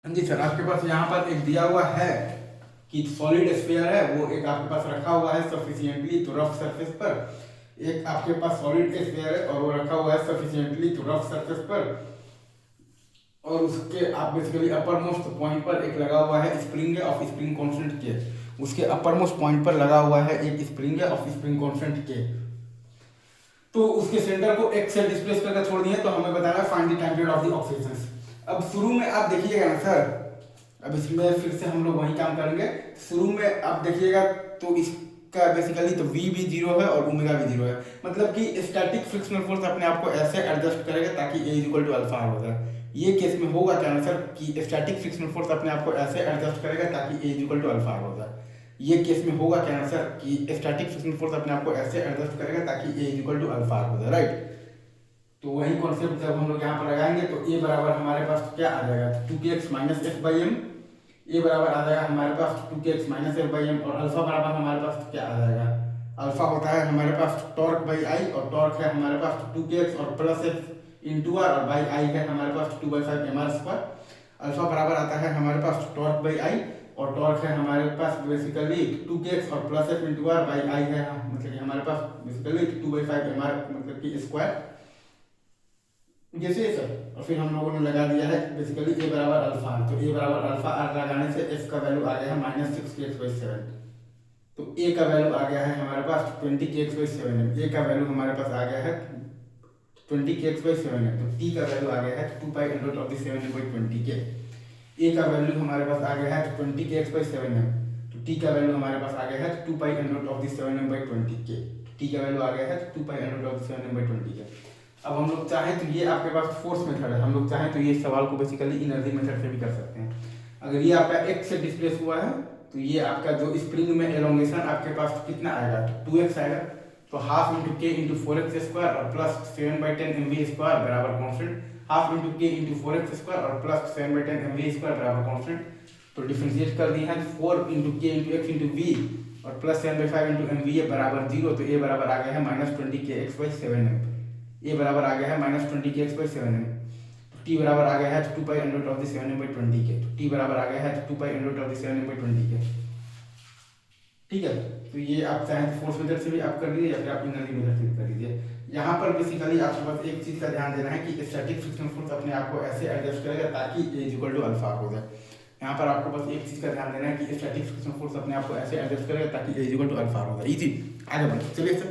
जी sir, आपके पास यहाँ पर एक दिया हुआ है कि सॉलिड स्फीयर है, वो एक आपके पास रखा हुआ है सफिशिएंटली तो रफ सरफेस पर। एक आपके पास सॉलिड स्फीयर है और वो रखा हुआ है सफिशिएंटली तो रफ सरफेस पर, और उसके आप बेसिकली अपर मोस्ट पॉइंट पर एक लगा हुआ है स्प्रिंग है ऑफ स्प्रिंग कांस्टेंट के। उसके अपर मोस्ट पॉइंट पर लगा हुआ है एक स्प्रिंग है ऑफ स्प्रिंग कांस्टेंट के। तो उसके सेंटर को x से डिस्प्लेस करके छोड़ दिए, तो हमें बताना है find the time period of the oxygen. अब शुरू में आप देखिएगा ना सर, अब इसमें फिर से हम लोग वही काम करेंगे। शुरू में आप देखिएगा तो इसका बेसिकली तो v भी 0 है और ओमेगा भी 0 है, मतलब कि स्टैटिक फ्रिक्शनल फोर्स अपने आप को ऐसे एडजस्ट करेगा ताकि a इक्वल टू अल्फा हो जाए। ये केस में होगा क्या ना सर कि स्टैटिक फ्रिक्शनल फोर्स अपने आप को ऐसे एडजस्ट करेगा ताकि a इक्वल टू अल्फा हो जाए। ये केस में होगा क्या ना सर कि स्टैटिक फ्रिक्शनल फोर्स अपने आप को ऐसे एडजस्ट करेगा ताकि a इक्वल टू अल्फा हो जाए, राइट। तो वही कॉन्सेप्ट जब हम लोग यहाँ पर लगाएंगे तो a बराबर हमारे पास क्या आ जाएगा 2kx minus F by M. A बराबर आ जाएगा हमारे पास 2kx minus F by M, और अल्फा बराबर हमारे पास क्या आ जाएगा, अल्फा होता है हमारे पास टॉर्क बाई आई, और टॉर्क है हमारे पास 2kx और प्लस एफ इंटू आर, और बाई आई है हमारे पास 2/5 एम आर स्क्वायर। अल्फा बराबर आता है हमारे पास टॉर्क बाई आई, और टॉर्क है हमारे पास बेसिकली 2kx और plus F into R by I है, मतलब कि हमारे पास बेसिकली 2/5 एम आर मतलब कि स्क्वायर जैसे सर। और फिर हम लोगों ने लगा दिया है बेसिकली ए बराबर अल्फा, तो ए बराबर अल्फा आर लगाने से एफ का वैल्यू आ गया है -6kx/7। तो ए का वैल्यू आ गया है हमारे पास 20kx/7, ए का वैल्यू हमारे पास आ गया है 20kx/7, तो टी का वैल्यू आ गया है 2π√7/20k। ए का वैल्यू हमारे पास आ गया है 20kx/7, तो टी का वैल्यू हमारे पास आ गया है 2π√7/20k। टी का वैल्यू आ गया है 2π√7/20k। अब हम लोग चाहें तो ये आपके पास फोर्स मेथड है, हम लोग चाहें तो ये सवाल को बेसिकली एनर्जी मेथड से भी कर सकते हैं। अगर ये आपका x से डिस्प्लेस हुआ है तो ये आपका जो स्प्रिंग में एलोंगेशन आपके पास कितना आएगा, तो 2x आएगा, तो half into K into 4x square और प्लस 7/10 mv स्क्वायर बराबर constant, half into K into 4x square और प्लस 7/10 mv स्क्वायर बराबर कॉन्स्टेंट। तो डिफ्रेंशिएट कर दिए हैं 4 into K into X into V और plus 7/5 into M V A बराबर 0, तो ए बराबर आ गया है -20kx/7m। ए बराबर आ गया है -20kx/7m। टी बराबर आ गया है 2π√7m/20k, तो टी बराबर आ गया है 2π√7m/20k। ठीक है, तो ये आप चाहें तो फोर्स मेथड से भी आप कर लीजिए या फिर आप एनर्जी मेथड से भी कर लीजिए। यहाँ पर बेसिकली आपको बस एक चीज़ का ध्यान देना है कि स्टैटिक फ्रिक्शनल फोर्स अपने आप को ऐसे एडजस्ट करेगा ताकि ए इक्वल टू अल्फा हो जाए। यहाँ पर आपको बस एक चीज़ का ध्यान देना है कि स्टैटिक फ्रिक्शनल फोर्स अपने आप को ऐसे एडजस्ट करेगा ताकि ए इक्वल टू अल्फा हो जाए। इजी, आगे बढ़ते चलिए सर।